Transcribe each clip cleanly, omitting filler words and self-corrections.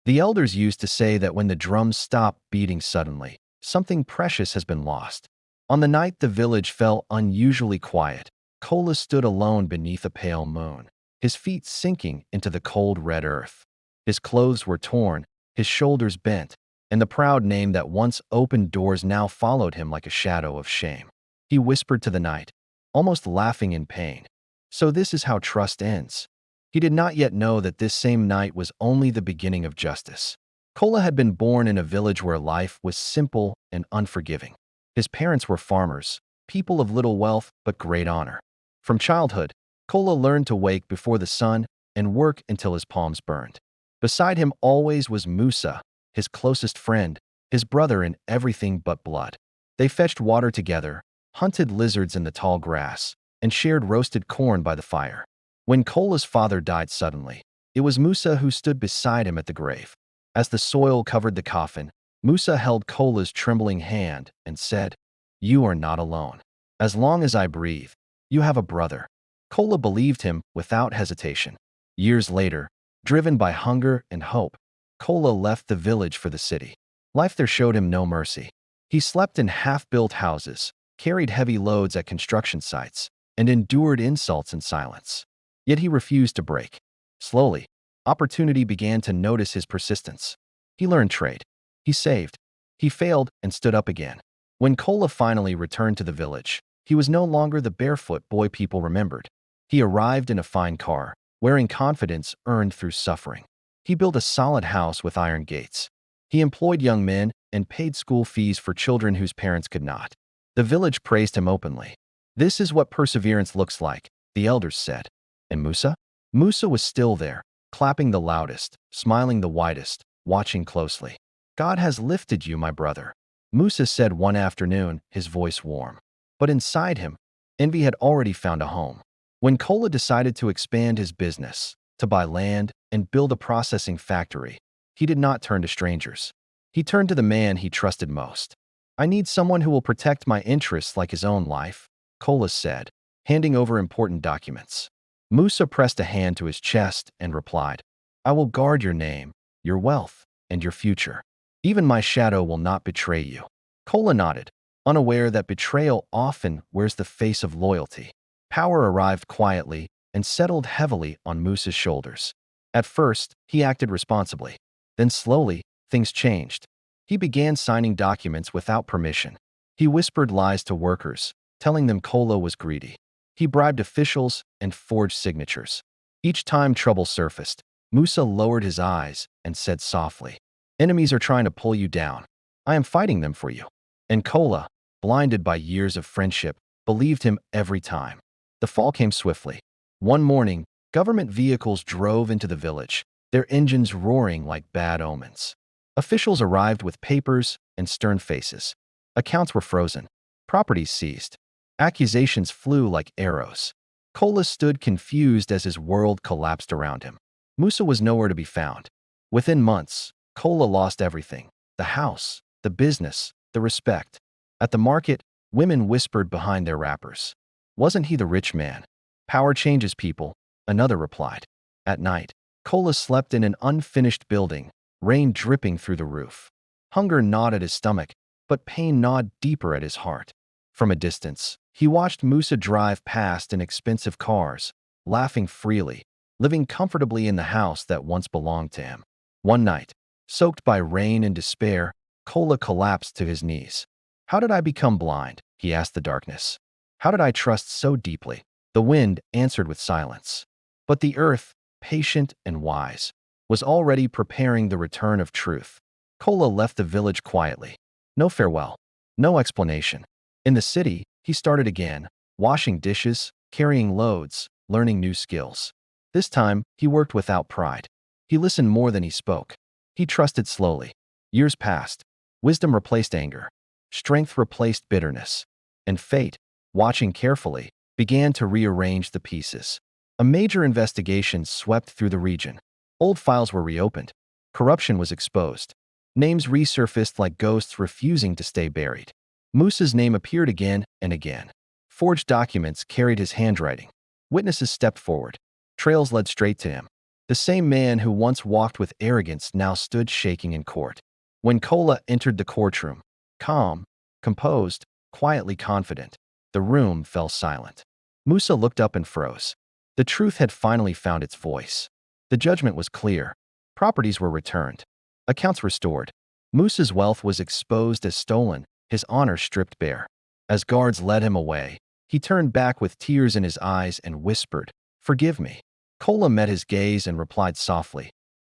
The elders used to say that when the drums stop beating suddenly, something precious has been lost. On the night the village fell unusually quiet, Kola stood alone beneath a pale moon, his feet sinking into the cold red earth. His clothes were torn, his shoulders bent, and the proud name that once opened doors now followed him like a shadow of shame. He whispered to the night, almost laughing in pain, "So this is how trust ends." He did not yet know that this same night was only the beginning of justice. Kola had been born in a village where life was simple and unforgiving. His parents were farmers, people of little wealth but great honor. From childhood, Kola learned to wake before the sun and work until his palms burned. Beside him always was Musa, his closest friend, his brother in everything but blood. They fetched water together, hunted lizards in the tall grass, and shared roasted corn by the fire. When Kola's father died suddenly, it was Musa who stood beside him at the grave. As the soil covered the coffin, Musa held Kola's trembling hand and said, "You are not alone. As long as I breathe, you have a brother." Kola believed him without hesitation. Years later, driven by hunger and hope, Kola left the village for the city. Life there showed him no mercy. He slept in half-built houses, carried heavy loads at construction sites, and endured insults in silence. Yet he refused to break. Slowly, opportunity began to notice his persistence. He learned trade. He saved. He failed and stood up again. When Kola finally returned to the village, he was no longer the barefoot boy people remembered. He arrived in a fine car, wearing confidence earned through suffering. He built a solid house with iron gates. He employed young men and paid school fees for children whose parents could not. The village praised him openly. "This is what perseverance looks like," the elders said. And Musa? Musa was still there, clapping the loudest, smiling the widest, watching closely. "God has lifted you, my brother," Musa said one afternoon, his voice warm. But inside him, envy had already found a home. When Kola decided to expand his business, to buy land and build a processing factory, he did not turn to strangers. He turned to the man he trusted most. "I need someone who will protect my interests like his own life," Kola said, handing over important documents. Musa pressed a hand to his chest and replied, "I will guard your name, your wealth, and your future. Even my shadow will not betray you." Kola nodded, unaware that betrayal often wears the face of loyalty. Power arrived quietly and settled heavily on Musa's shoulders. At first, he acted responsibly. Then slowly, things changed. He began signing documents without permission. He whispered lies to workers, telling them Kola was greedy. He bribed officials and forged signatures. Each time trouble surfaced, Musa lowered his eyes and said softly, "Enemies are trying to pull you down. I am fighting them for you." And Kola, blinded by years of friendship, believed him every time. The fall came swiftly. One morning, government vehicles drove into the village, their engines roaring like bad omens. Officials arrived with papers and stern faces. Accounts were frozen, properties seized. Accusations flew like arrows. Kola stood confused as his world collapsed around him. Musa was nowhere to be found. Within months, Kola lost everything: the house, the business, the respect. At the market, women whispered behind their wrappers, "Wasn't he the rich man?" "Power changes people," another replied. At night, Kola slept in an unfinished building, rain dripping through the roof. Hunger gnawed at his stomach, but pain gnawed deeper at his heart. From a distance, he watched Musa drive past in expensive cars, laughing freely, living comfortably in the house that once belonged to him. One night, soaked by rain and despair, Kola collapsed to his knees. "How did I become blind?" he asked the darkness. "How did I trust so deeply?" The wind answered with silence. But the earth, patient and wise, was already preparing the return of truth. Kola left the village quietly. No farewell, no explanation. In the city, he started again, washing dishes, carrying loads, learning new skills. This time, he worked without pride. He listened more than he spoke. He trusted slowly. Years passed. Wisdom replaced anger. Strength replaced bitterness. And fate, watching carefully, began to rearrange the pieces. A major investigation swept through the region. Old files were reopened. Corruption was exposed. Names resurfaced like ghosts refusing to stay buried. Musa's name appeared again and again. Forged documents carried his handwriting. Witnesses stepped forward. Trails led straight to him. The same man who once walked with arrogance now stood shaking in court. When Kola entered the courtroom, calm, composed, quietly confident, the room fell silent. Musa looked up and froze. The truth had finally found its voice. The judgment was clear. Properties were returned. Accounts restored. Musa's wealth was exposed as stolen, his honor stripped bare. As guards led him away, he turned back with tears in his eyes and whispered, "Forgive me." Kola met his gaze and replied softly,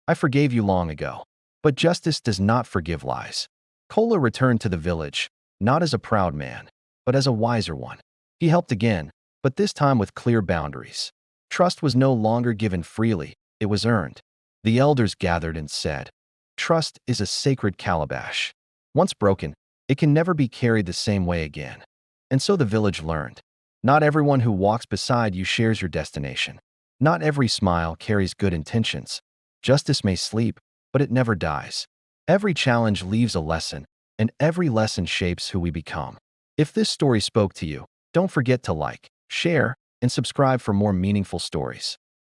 "I forgave you long ago. But justice does not forgive lies." Kola returned to the village, not as a proud man, but as a wiser one. He helped again, but this time with clear boundaries. Trust was no longer given freely, it was earned. The elders gathered and said, "Trust is a sacred calabash. Once broken, it can never be carried the same way again." And so the village learned. Not everyone who walks beside you shares your destination. Not every smile carries good intentions. Justice may sleep, but it never dies. Every challenge leaves a lesson, and every lesson shapes who we become. If this story spoke to you, don't forget to like, share, and subscribe for more meaningful stories.